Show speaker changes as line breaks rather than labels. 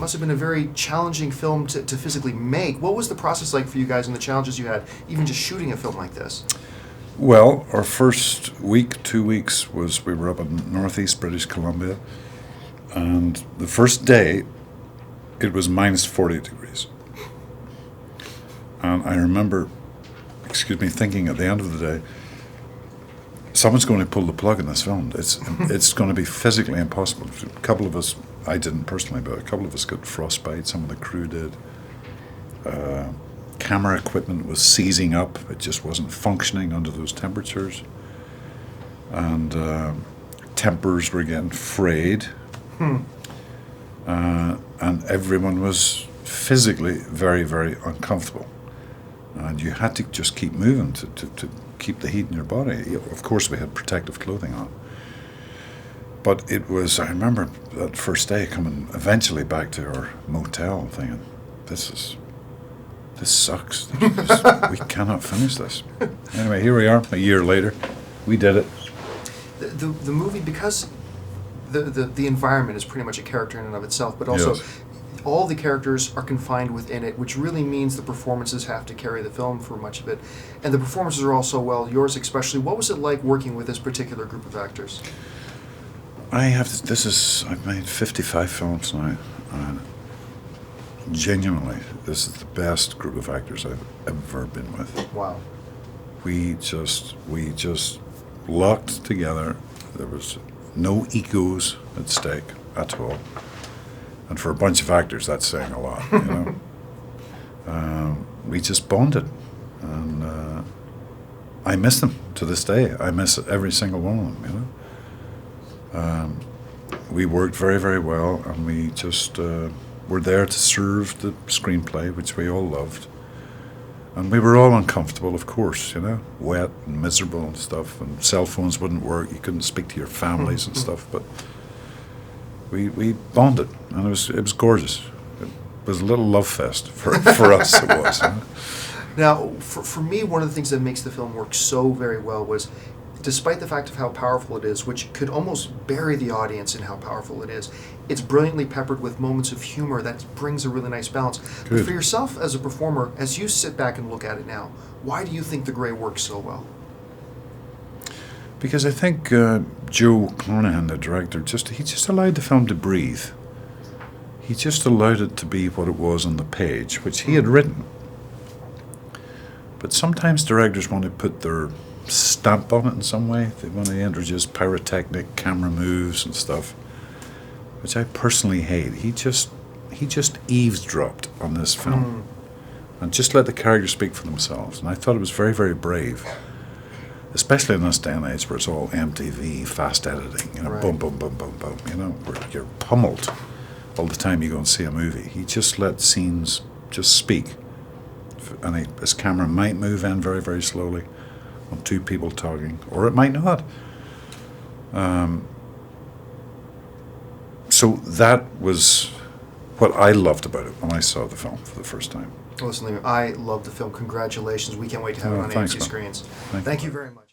must have been a very challenging film to physically make. What was the process like for you guys and the challenges you had, even just shooting a film like this?
Well, our first week, 2 weeks, was we were up in northeast British Columbia, and the first day, it was minus 40 degrees. And I remember, thinking at the end of the day, someone's going to pull the plug in this film. It's going to be physically impossible. A couple of us, I didn't personally, but a couple of us got frostbite. Some of the crew did. Camera equipment was seizing up. It just wasn't functioning under those temperatures. And tempers were getting frayed. And everyone was physically very, very uncomfortable. And you had to just keep moving to keep the heat in your body. Of course, we had protective clothing on. But it was, I remember that first day coming eventually back to our motel thinking, this sucks. We cannot finish this. Anyway, here we are, a year later. We did it.
The movie, because the environment is pretty much a character in and of itself, but also all the characters are confined within it, which really means the performances have to carry the film for much of it. And the performances are also, well, yours especially. What was it like working with this particular group of actors?
I've made 55 films now, and genuinely, this is the best group of actors I've ever been with.
Wow.
We just locked together. There was no egos at stake at all. And for a bunch of actors, that's saying a lot, you know. We just bonded, and I miss them to this day. I miss every single one of them, you know. We worked very, very well, and we just were there to serve the screenplay, which we all loved. And we were all uncomfortable, of course, you know, wet and miserable and stuff, and cell phones wouldn't work. You couldn't speak to your families and stuff, but we bonded, and it was gorgeous. It was a little love fest for us. It was. You know?
Now, for me, one of the things that makes the film work so very well was, despite the fact of how powerful it is, which could almost bury the audience in how powerful it is, it's brilliantly peppered with moments of humor that brings a really nice balance.
Good.
But for yourself as a performer, as you sit back and look at it now, why do you think The Grey works so well?
Because I think Joe Carnahan, the director, he just allowed the film to breathe. He just allowed it to be what it was on the page, which he had written. But sometimes directors want to put their stamp on it in some way. They want to introduce pyrotechnic camera moves and stuff, which I personally hate. He just eavesdropped on this film and just let the characters speak for themselves. And I thought it was very, very brave, especially in this day and age where it's all MTV fast editing, you know,
right.
Boom, boom, boom, boom, boom, you know, where you're pummeled all the time you go and see a movie. He just let scenes just speak, and his camera might move in very, very slowly on two people talking, or it might not. So that was what I loved about it when I saw the film for the first time.
Listen, I love the film. Congratulations. We can't wait to have it on
Thanks,
AMC
man.
screens.
Thank
Thank you very much.